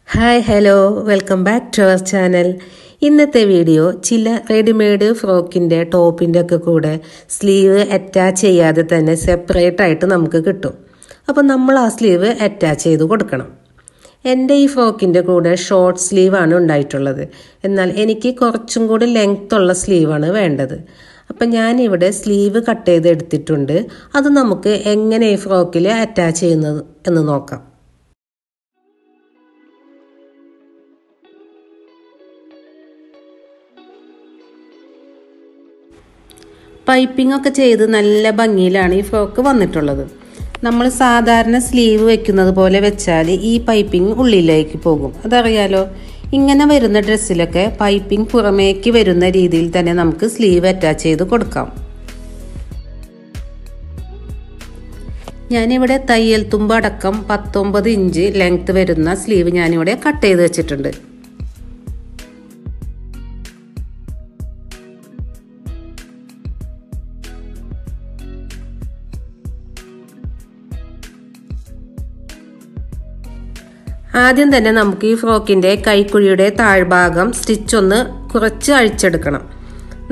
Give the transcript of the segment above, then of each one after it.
Hi, hello, welcome back to our channel. ഇന്നത്തെ video ചില readymade ഫ്രോക്കിൻ്റെ ടോപ്പിൻ്റെ ഒക്കെ കൂടെ സ്ലീവ് അറ്റാച്ച് ചെയ്യാതെ തന്നെ സെപ്പറേറ്റ് ആയിട്ട് നമുക്ക് കിട്ടും. അപ്പോൾ നമ്മൾ ആ സ്ലീവ് അറ്റാച്ച് ചെയ്ത് കൊടുക്കണം. എൻ്റെ ഈ ഫ്രോക്കിൻ്റെ കൂടെ ഷോർട്ട് സ്ലീവാണ് ഉണ്ടായിട്ടുള്ളത്. എന്നാൽ എനിക്ക് കുറച്ചും കൂടി ലെങ്ത് ഉള്ള സ്ലീവാണ് വേണ്ടത്. അപ്പം ഞാനിവിടെ സ്ലീവ് കട്ട് ചെയ്ത് എടുത്തിട്ടുണ്ട്. അത് നമുക്ക് എങ്ങനെ ഈ ഫ്രോക്കിൽ അറ്റാച്ച് ചെയ്യുന്നത് എന്ന് നോക്കാം. പൈപ്പിംഗ് ഒക്കെ ചെയ്ത് നല്ല ഭംഗിയിലാണ് ഈ ഫ്രോക്ക് വന്നിട്ടുള്ളത്. നമ്മൾ സാധാരണ സ്ലീവ് വെക്കുന്നത് പോലെ വെച്ചാൽ ഈ പൈപ്പിംഗ് ഉള്ളിലേക്ക് പോകും, അതറിയാലോ. ഇങ്ങനെ വരുന്ന ഡ്രസ്സിലൊക്കെ പൈപ്പിംഗ് പുറമേക്ക് വരുന്ന രീതിയിൽ തന്നെ നമുക്ക് സ്ലീവ് അറ്റാച്ച് ചെയ്ത് കൊടുക്കാം. ഞാനിവിടെ തയ്യൽ തുമ്പ് അടക്കം 19 ഇഞ്ച് ലെങ്ത് വരുന്ന സ്ലീവ് ഞാനിവിടെ കട്ട് ചെയ്ത് വെച്ചിട്ടുണ്ട്. ആദ്യം തന്നെ നമുക്ക് ഈ ഫ്രോക്കിൻ്റെ കൈക്കുഴിയുടെ താഴ്ഭാഗം സ്റ്റിച്ച് ഒന്ന് കുറച്ച് അഴിച്ചെടുക്കണം.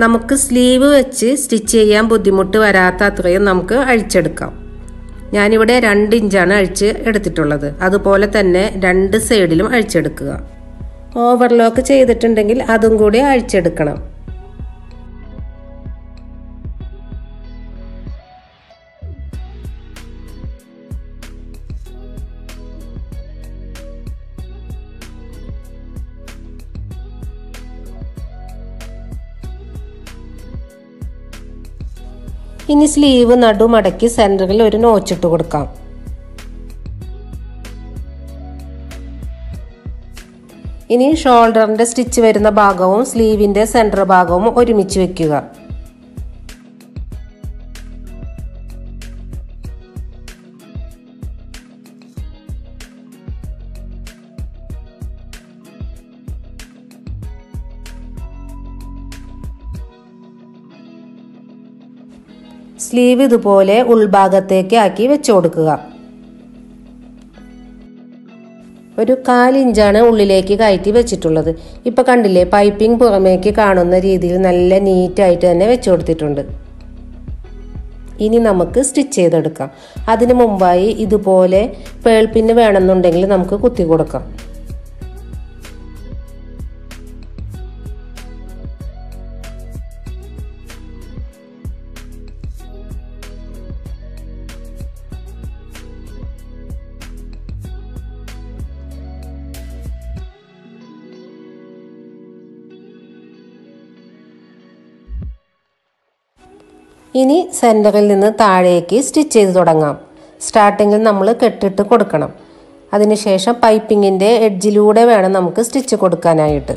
നമുക്ക് സ്ലീവ് വെച്ച് സ്റ്റിച്ച് ചെയ്യാൻ ബുദ്ധിമുട്ട് വരാത്ത അത്രയും നമുക്ക് അഴിച്ചെടുക്കാം. ഞാനിവിടെ 2 ഇഞ്ചാണ് അഴിച്ച് എടുത്തിട്ടുള്ളത്. അതുപോലെ തന്നെ 2 സൈഡിലും അഴിച്ചെടുക്കുക. ഓവർലോക്ക് ചെയ്തിട്ടുണ്ടെങ്കിൽ അതും കൂടി അഴിച്ചെടുക്കണം. ഇനി സ്ലീവ് നടുമടക്കി സെൻറ്ററിൽ ഒരു നോച്ചിട്ട് കൊടുക്കാം. ഇനി ഷോൾഡറിൻ്റെ സ്റ്റിച്ച് വരുന്ന ഭാഗവും സ്ലീവിൻ്റെ സെൻറ്റർ ഭാഗവും ഒരുമിച്ച് വെക്കുക. സ്ലീവ് ഇതുപോലെ ഉൾഭാഗത്തേക്ക് ആക്കി വെച്ചു കൊടുക്കുക. ഒരു 1/4 ഇഞ്ചാണ് ഉള്ളിലേക്ക് കയറ്റി വെച്ചിട്ടുള്ളത്. ഇപ്പം കണ്ടില്ലേ, പൈപ്പിംഗ് പുറമേക്ക് കാണുന്ന രീതിയിൽ നല്ല നീറ്റായിട്ട് തന്നെ വെച്ചു കൊടുത്തിട്ടുണ്ട്. ഇനി നമുക്ക് സ്റ്റിച്ച് ചെയ്തെടുക്കാം. അതിനു മുമ്പായി ഇതുപോലെ പേൾ പിന്ന് വേണമെന്നുണ്ടെങ്കിൽ നമുക്ക് കുത്തി കൊടുക്കാം. ഇനി സെൻറ്ററിൽ നിന്ന് താഴേക്ക് സ്റ്റിച്ച് ചെയ്ത് തുടങ്ങാം. സ്റ്റാർട്ടിങ്ങിൽ നമ്മൾ കെട്ടിട്ട് കൊടുക്കണം. അതിനുശേഷം പൈപ്പിങ്ങിൻ്റെ എഡ്ജിലൂടെ വേണം നമുക്ക് സ്റ്റിച്ച് കൊടുക്കാനായിട്ട്.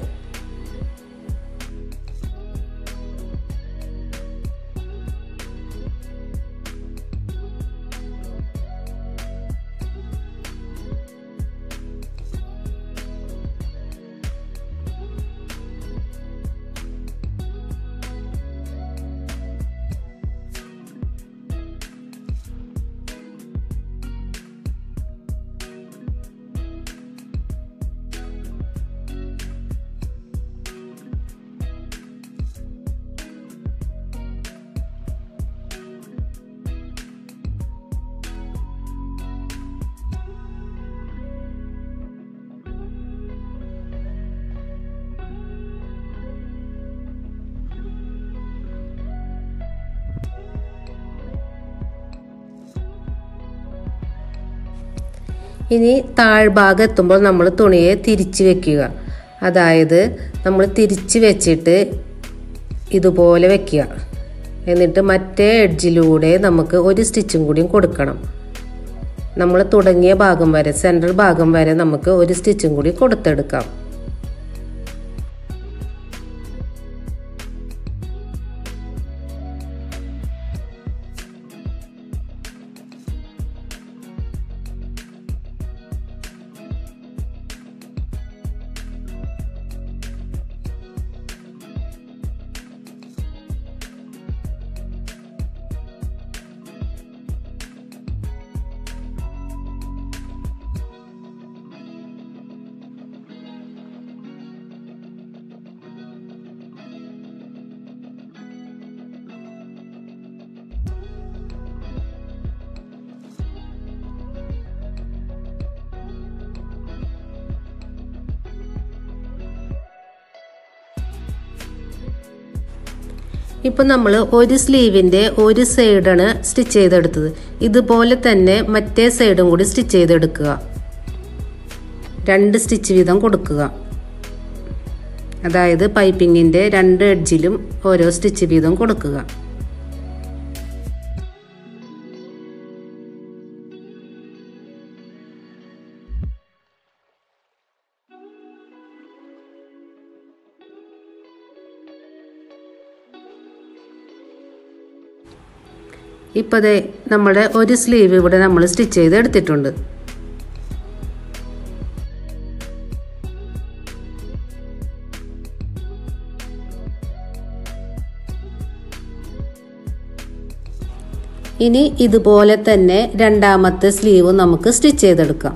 ഇനി താഴ്ഭാഗം എത്തുമ്പോൾ നമ്മൾ തുണിയെ തിരിച്ച് വെക്കുക. അതായത് നമ്മൾ തിരിച്ച് വെച്ചിട്ട് ഇതുപോലെ വെക്കുക. എന്നിട്ട് മറ്റേ എഡ്ജിലൂടെ നമുക്ക് ഒരു സ്റ്റിച്ചും കൂടിയും കൊടുക്കണം. നമ്മൾ തുടങ്ങിയ ഭാഗം വരെ, സെൻറ്റർ ഭാഗം വരെ നമുക്ക് ഒരു സ്റ്റിച്ചും കൂടി കൊടുത്തെടുക്കാം. ഇപ്പം നമ്മൾ ഒരു സ്ലീവിൻ്റെ ഒരു സൈഡാണ് സ്റ്റിച്ച് ചെയ്തെടുത്തത്. ഇതുപോലെ തന്നെ മറ്റേ സൈഡും കൂടി സ്റ്റിച്ച് ചെയ്തെടുക്കുക. 2 സ്റ്റിച്ച് വീതം കൊടുക്കുക. അതായത് പൈപ്പിങ്ങിൻ്റെ 2 എഡ്ജിലും ഓരോ സ്റ്റിച്ച് വീതം കൊടുക്കുക. ഇപ്പോൾ ദേ നമ്മുടെ ഒരു സ്ലീവ് ഇവിടെ നമ്മൾ സ്റ്റിച്ച് ചെയ്ത് എടുത്തിട്ടുണ്ട്. ഇനി ഇതുപോലെ തന്നെ രണ്ടാമത്തെ സ്ലീവ് നമുക്ക് സ്റ്റിച്ച് ചെയ്തെടുക്കാം.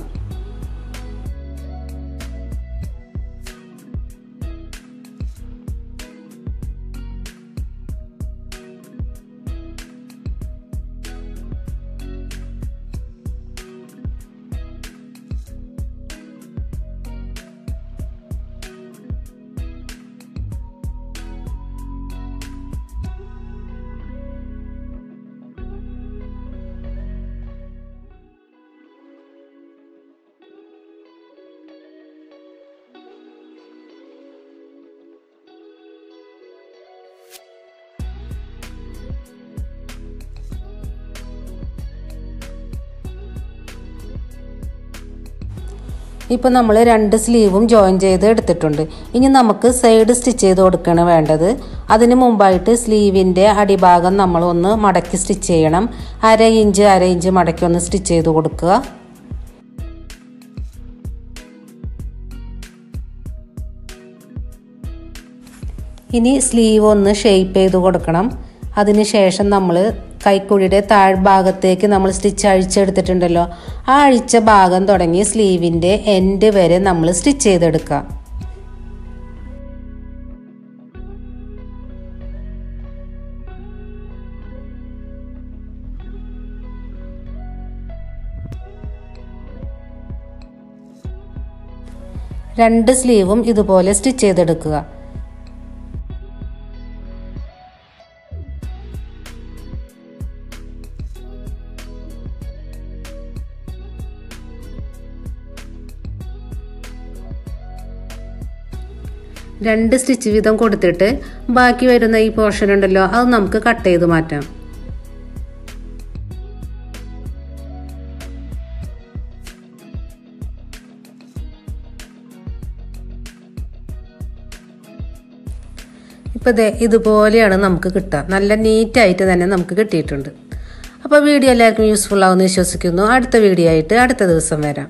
ഇപ്പോൾ നമ്മൾ 2 സ്ലീവും ജോയിൻ ചെയ്ത് എടുത്തിട്ടുണ്ട്. ഇനി നമുക്ക് സൈഡ് സ്റ്റിച്ച് ചെയ്ത് കൊടുക്കുകയാണ് വേണ്ടത്. അതിന് മുമ്പായിട്ട് സ്ലീവിൻ്റെ അടിഭാഗം നമ്മൾ ഒന്ന് മടക്കി സ്റ്റിച്ച് ചെയ്യണം. 1/2 ഇഞ്ച് മടക്കി ഒന്ന് സ്റ്റിച്ച് ചെയ്ത് കൊടുക്കുക. ഇനി സ്ലീവ് ഒന്ന് ഷേപ്പ് ചെയ്ത് കൊടുക്കണം. അതിനുശേഷം നമ്മൾ കൈക്കുഴിയുടെ താഴ്ഭാഗത്തേക്ക് നമ്മൾ സ്റ്റിച്ച് അഴിച്ചെടുത്തിട്ടുണ്ടല്ലോ, ആ അഴിച്ച ഭാഗം തുടങ്ങി സ്ലീവിൻ്റെ എൻഡ് വരെ നമ്മൾ സ്റ്റിച്ച് ചെയ്തെടുക്കുക. രണ്ട് സ്ലീവും ഇതുപോലെ സ്റ്റിച്ച് ചെയ്തെടുക്കുക. രണ്ട് സ്റ്റിച്ച് വീതം കൊടുത്തിട്ട് ബാക്കി വരുന്ന ഈ പോർഷൻ ഉണ്ടല്ലോ, അത് നമുക്ക് കട്ട് ചെയ്ത് മാറ്റാം. ഇപ്പോൾ ഇതുപോലെയാണ് നമുക്ക് കിട്ടുക. നല്ല നീറ്റായിട്ട് തന്നെ നമുക്ക് കിട്ടിയിട്ടുണ്ട്. അപ്പോൾ വീഡിയോ എല്ലാവർക്കും യൂസ്ഫുൾ ആവുമെന്ന് വിശ്വസിക്കുന്നു. അടുത്ത വീഡിയോ ആയിട്ട് അടുത്ത ദിവസം വരാം.